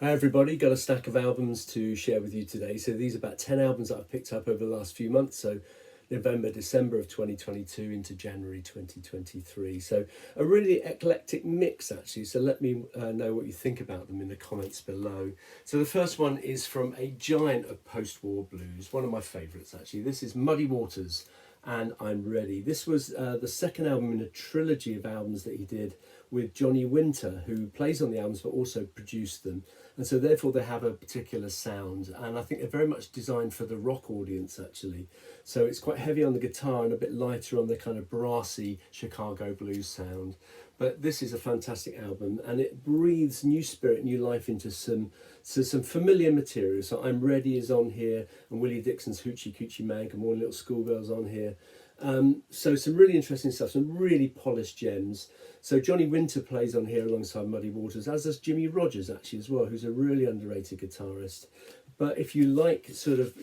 Hi everybody, got a stack of albums to share with you today. So these are about 10 albums that I've picked up over the last few months. So November, December of 2022 into January 2023. So a really eclectic mix actually. So let me know what you think about them in the comments below. So the first one is from a giant of post-war blues, one of my favourites actually. This is Muddy Waters and I'm Ready. This was the second album in a trilogy of albums that he did with Johnny Winter, who plays on the albums but also produced them. And so therefore they have a particular sound, and I think they're very much designed for the rock audience actually. So it's quite heavy on the guitar and a bit lighter on the kind of brassy Chicago blues sound. But this is a fantastic album, and it breathes new spirit, new life into some familiar material. So I'm Ready is on here, and Willie Dixon's Hoochie Coochie Man, Good Morning Little Schoolgirl's on here. So some really interesting stuff, some really polished gems. So Johnny Winter plays on here alongside Muddy Waters, as does Jimmy Rogers actually as well, who's a really underrated guitarist. But if you like sort of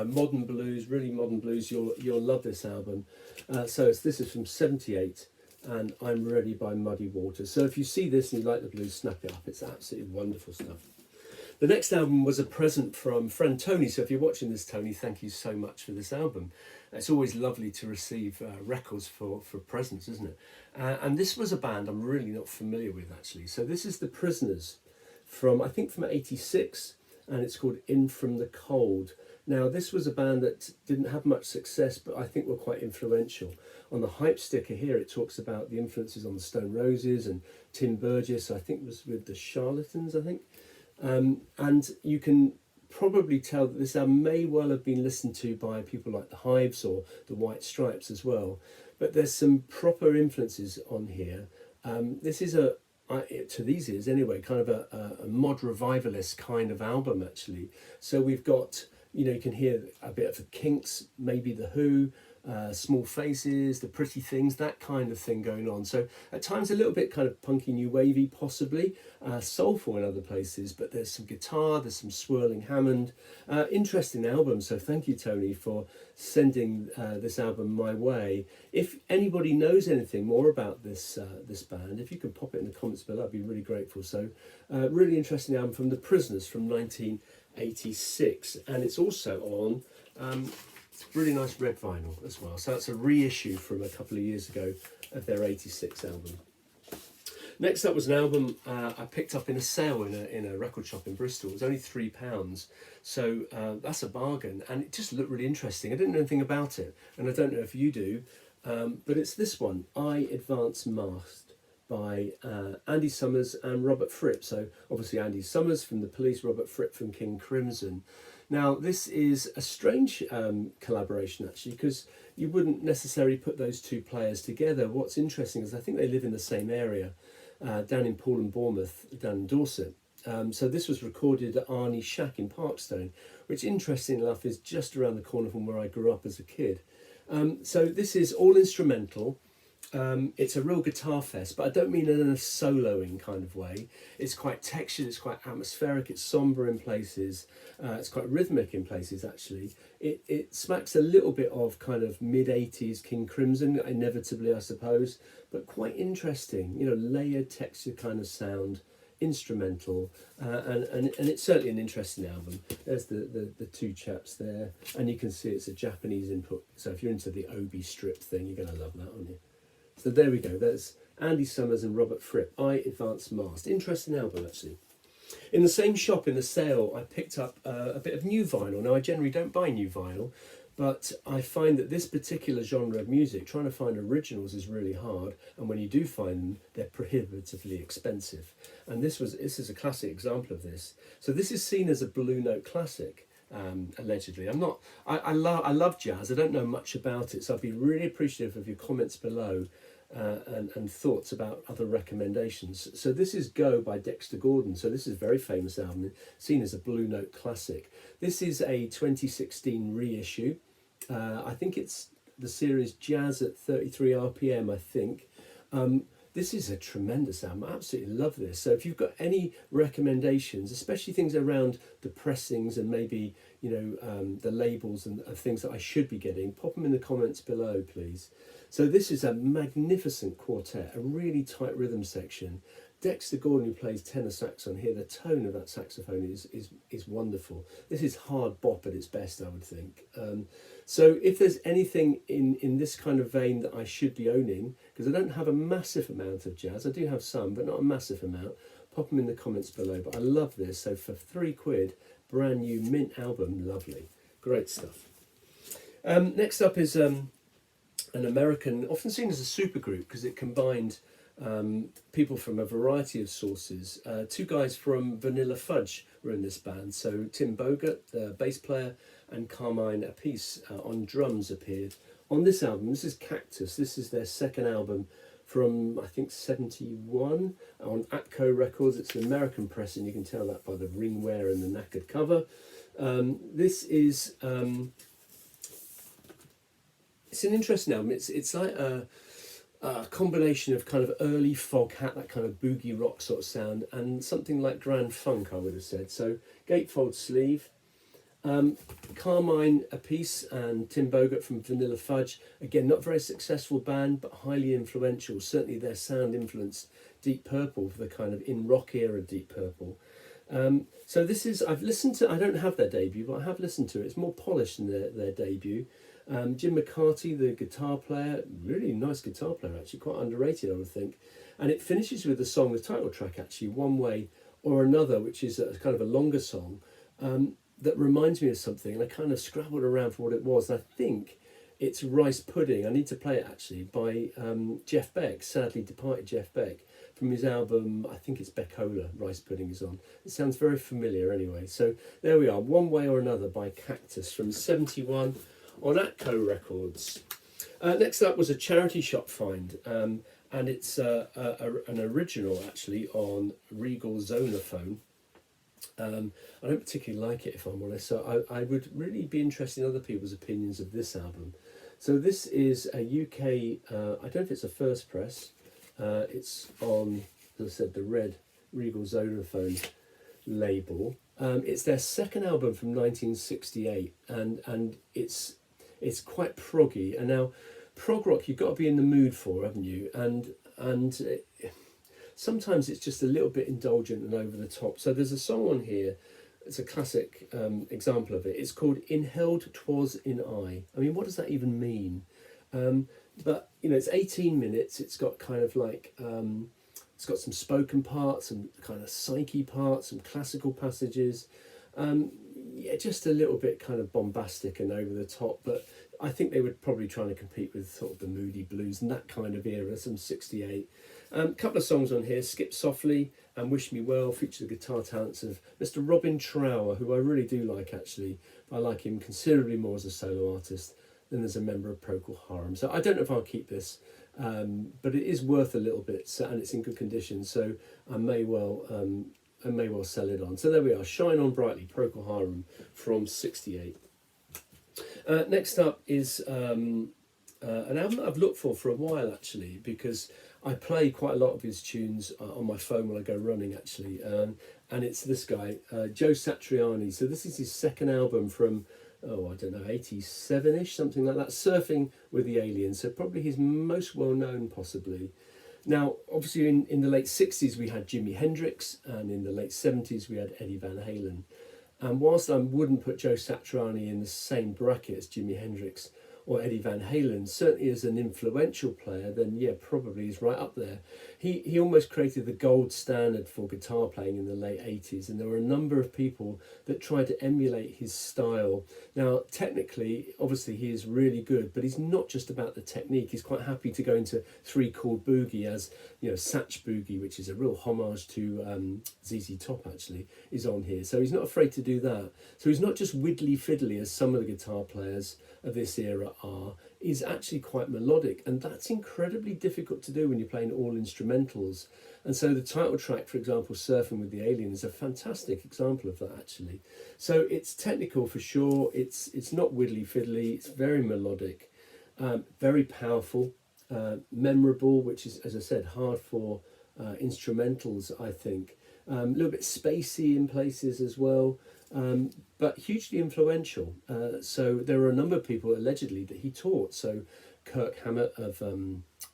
modern blues, really modern blues, you'll love this album. This is from '78, and I'm Ready by Muddy Waters. So if you see this and you like the blues, snap it up. It's absolutely wonderful stuff. The next album was a present from friend Tony. So if you're watching this, Tony, thank you so much for this album. It's always lovely to receive records for presents, isn't it? And this was a band I'm really not familiar with, actually. So this is The Prisoners from, I think, from '86, and it's called In From the Cold. Now, this was a band that didn't have much success, but I think were quite influential. On the hype sticker here, it talks about the influences on the Stone Roses and Tim Burgess, I think was with the Charlatans, I think. And you can probably tell that this album may well have been listened to by people like the Hives or the White Stripes as well. But there's some proper influences on here. This is to these ears anyway, kind of a mod revivalist kind of album actually. So we've got, you can hear a bit of the Kinks, maybe the Who, Small Faces, the Pretty Things, that kind of thing going on. So at times a little bit kind of punky new wavy possibly, soulful in other places, but there's some guitar, there's some swirling Hammond. Interesting album, so thank you Tony for sending this album my way. If anybody knows anything more about this band, if you can pop it in the comments below, I'd be really grateful. So really interesting album from The Prisoners from 1986, and it's also on really nice red vinyl as well. So that's a reissue from a couple of years ago of their '86 album. Next up was an album I picked up in a sale in a record shop in Bristol. It was only £3, so that's a bargain, and it just looked really interesting. I didn't know anything about it, and I don't know if you do, but it's this one, I Advance Masked, by Andy Summers and Robert Fripp. So obviously Andy Summers from The Police, Robert Fripp from King Crimson. Now this is a strange collaboration actually, because you wouldn't necessarily put those two players together. What's interesting is I think they live in the same area, down in Poole and Bournemouth, down in Dorset. So this was recorded at Arnie's Shack in Parkstone, which interesting enough is just around the corner from where I grew up as a kid. So this is all instrumental. It's a real guitar fest, but I don't mean it in a soloing kind of way. It's quite textured, it's quite atmospheric, it's sombre in places, it's quite rhythmic in places actually. It smacks a little bit of kind of mid-80s King Crimson, inevitably I suppose, but quite interesting, layered texture kind of sound, instrumental, and it's certainly an interesting album. There's the two chaps there, and you can see it's a Japanese input, so if you're into the Obi strip thing, you're going to love that, aren't you? So there we go, that's Andy Summers and Robert Fripp, I Advance Masked. Interesting album actually. In the same shop in the sale, I picked up a bit of new vinyl. Now I generally don't buy new vinyl, but I find that this particular genre of music, trying to find originals is really hard, and when you do find them, they're prohibitively expensive. And this is a classic example of this. So this is seen as a Blue Note classic. Allegedly, I love jazz. I don't know much about it, so I'd be really appreciative of your comments below and thoughts about other recommendations. So this is Go by Dexter Gordon. So this is a very famous album, seen as a Blue Note classic. This is a 2016 reissue. I think it's the series Jazz at 33 RPM, I think. This is a tremendous album. I absolutely love this. So if you've got any recommendations, especially things around the pressings and maybe, the labels and things that I should be getting, pop them in the comments below, please. So this is a magnificent quartet, a really tight rhythm section. Dexter Gordon, who plays tenor sax on here, the tone of that saxophone is wonderful. This is hard bop at its best, I would think. So if there's anything in this kind of vein that I should be owning, because I don't have a massive amount of jazz, I do have some, but not a massive amount, pop them in the comments below. But I love this. So for £3, brand new mint album, lovely. Great stuff. Next up is an American, often seen as a supergroup because it combined people from a variety of sources. Two guys from Vanilla Fudge were in this band. So Tim Bogert, the bass player, and Carmine Appice on drums appeared on this album. This is Cactus. This is their second album from, I think, 71 on Atco Records. It's an American press, and you can tell that by the ring wear and the knackered cover. This is it's an interesting album. It's like a combination of kind of early Fog Hat, that kind of boogie rock sort of sound, and something like Grand Funk, I would have said. So gatefold sleeve. Carmine Appice and Tim Bogert from Vanilla Fudge. Again, not very successful band, but highly influential. Certainly their sound influenced Deep Purple, for the kind of in rock era Deep Purple. So this is, I've listened to, I don't have their debut, but I have listened to it. It's more polished than their debut. Jim McCarty, the guitar player, really nice guitar player, actually, quite underrated, I would think. And it finishes with the song, the title track, actually, One Way or Another, which is a kind of a longer song that reminds me of something. And I kind of scrabbled around for what it was. And I think it's Rice Pudding. I need to play it, actually, by Jeff Beck, sadly departed Jeff Beck, from his album, I think it's Beckola, Rice Pudding is on. It sounds very familiar anyway. So there we are, One Way or Another by Cactus from 71 on Atco Records. Next up was a charity shop find, and it's an original actually on Regal Zonophone. I don't particularly like it, if I'm honest, so I would really be interested in other people's opinions of this album. So this is a UK, I don't know if it's a first press, it's on, as I said, the red Regal Zonophone label. It's their second album from 1968, and it's quite proggy. And now, prog rock you've got to be in the mood for, haven't you? And sometimes it's just a little bit indulgent and over the top. So there's a song on here. It's a classic example of it. It's called "Inheld 'Twas in I." I mean, what does that even mean? But you know, it's 18 minutes. It's got kind of like it's got some spoken parts, some kind of psyche parts, some classical passages. Yeah, just a little bit kind of bombastic and over the top, but I think they were probably trying to compete with sort of the Moody Blues and that kind of era, some 68. Couple of songs on here, Skip Softly and Wish Me Well, feature the guitar talents of Mr. Robin Trower, who I really do like actually. I like him considerably more as a solo artist than as a member of Procol Harum. So I don't know if I'll keep this, but it is worth a little bit, and it's in good condition, so I may well sell it on. So there we are, Shine On Brightly, Procol Harum from 68. Next up is an album that I've looked for a while actually, because I play quite a lot of his tunes on my phone when I go running actually, and it's this guy, Joe Satriani. So this is his second album from, I don't know, 87-ish, something like that, Surfing with the Aliens, so probably his most well-known possibly. Now, obviously in the late 60s we had Jimi Hendrix, and in the late 70s we had Eddie Van Halen. And whilst I wouldn't put Joe Satriani in the same bracket as Jimi Hendrix or Eddie Van Halen, certainly as an influential player, then yeah, probably he's right up there. He almost created the gold standard for guitar playing in the late 80s, and there were a number of people that tried to emulate his style. Now, technically, obviously he is really good, but he's not just about the technique. He's quite happy to go into three-chord boogie, as you know, Satch Boogie, which is a real homage to ZZ Top actually, is on here. So he's not afraid to do that. So he's not just widdly fiddly as some of the guitar players of this era are. He's actually quite melodic, and that's incredibly difficult to do when you're playing all instrumentals. And so the title track, for example, Surfing with the Aliens, is a fantastic example of that actually. So it's technical for sure, it's not widdly fiddly, it's very melodic, very powerful, memorable, which is, as I said, hard for instrumentals, I think. A little bit spacey in places as well, but hugely influential. So there were a number of people allegedly that he taught. So Kirk Hammett of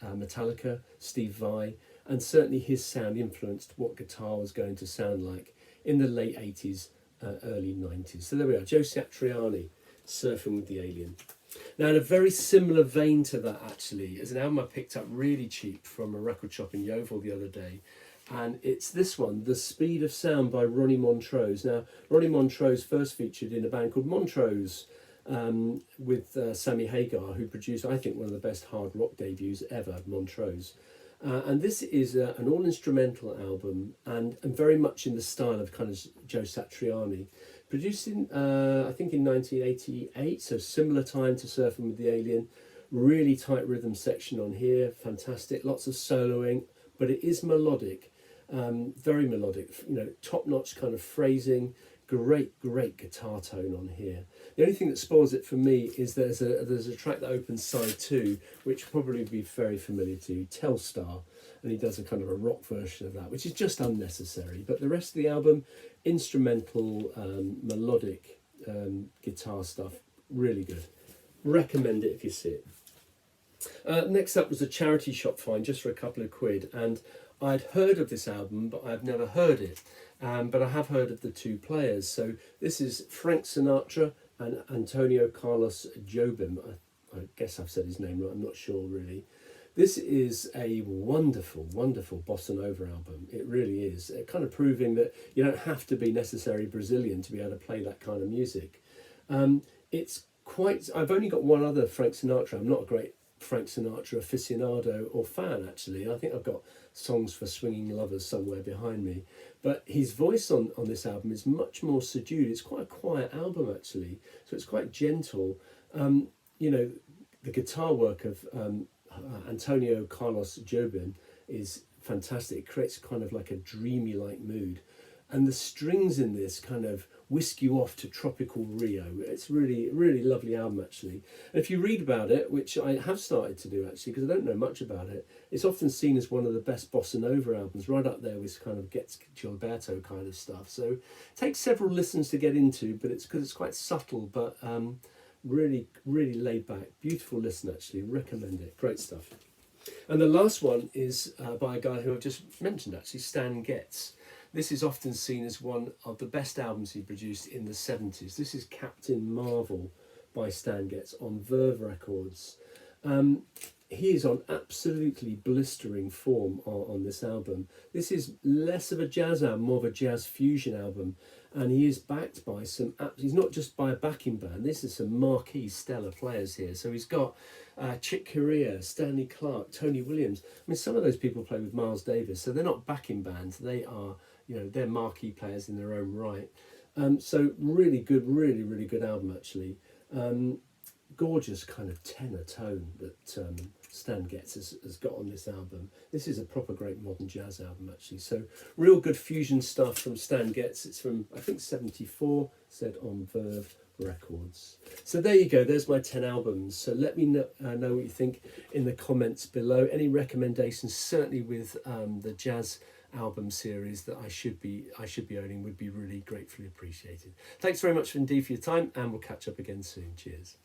Metallica, Steve Vai, and certainly his sound influenced what guitar was going to sound like in the late 80s, early 90s. So there we are, Joe Satriani, Surfing with the Alien. Now, in a very similar vein to that, actually, is an album I picked up really cheap from a record shop in Yeovil the other day. And it's this one, The Speed of Sound by Ronnie Montrose. Now, Ronnie Montrose first featured in a band called Montrose with Sammy Hagar, who produced, I think, one of the best hard rock debuts ever, Montrose. And this is an all-instrumental album and very much in the style of kind of Joe Satriani. Produced in, I think, in 1988, so similar time to Surfing with the Alien. Really tight rhythm section on here, fantastic. Lots of soloing, but it is melodic, very melodic. You know, top-notch kind of phrasing. Great guitar tone on here. The only thing that spoils it for me is there's a track that opens side 2, which will probably be very familiar to you, Telstar, and he does a kind of a rock version of that, which is just unnecessary. But the rest of the album, instrumental, melodic guitar stuff, really good. Recommend it if you see it. Next up was a charity shop find just for a couple of quid, and I'd heard of this album, but I've never heard it. But I have heard of the two players. So this is Frank Sinatra and Antonio Carlos Jobim. I guess I've said his name right, I'm not sure really. This is a wonderful bossa nova album. It really is. Kind of proving that you don't have to be necessarily Brazilian to be able to play that kind of music. It's quite... I've only got one other Frank Sinatra. I'm not a great Frank Sinatra aficionado or fan, actually. I think I've got Songs for Swinging Lovers somewhere behind me. But his voice on this album is much more subdued. It's quite a quiet album, actually. So it's quite gentle. You know, the guitar work of Antonio Carlos Jobim is fantastic. It creates kind of like a dreamy-like mood. And the strings in this kind of whisk you off to tropical Rio. It's really lovely album, actually. And if you read about it, which I have started to do, actually, because I don't know much about it, it's often seen as one of the best bossa nova albums, right up there with kind of Gets Gilberto kind of stuff. So it takes several listens to get into, but it's because it's quite subtle, but really laid back. Beautiful listen, actually. Recommend it. Great stuff. And the last one is by a guy who I've just mentioned, actually, Stan Getz. This is often seen as one of the best albums he produced in the 70s. This is Captain Marvel by Stan Getz on Verve Records. He is on absolutely blistering form on this album. This is less of a jazz album, more of a jazz fusion album. And he is backed by some... He's not just by a backing band. This is some marquee stellar players here. So he's got Chick Corea, Stanley Clarke, Tony Williams. I mean, some of those people play with Miles Davis. So they're not backing bands. They are... You know, they're marquee players in their own right. So really good, really good album, actually. Gorgeous kind of tenor tone that Stan Getz has got on this album. This is a proper great modern jazz album, actually. So real good fusion stuff from Stan Getz. It's from, I think, 74, said on Verve Records. So there you go. There's my 10 albums. So let me know what you think in the comments below. Any recommendations, certainly with the jazz album series that I should be owning, would be really gratefully appreciated. Thanks very much indeed for your time, and we'll catch up again soon. Cheers.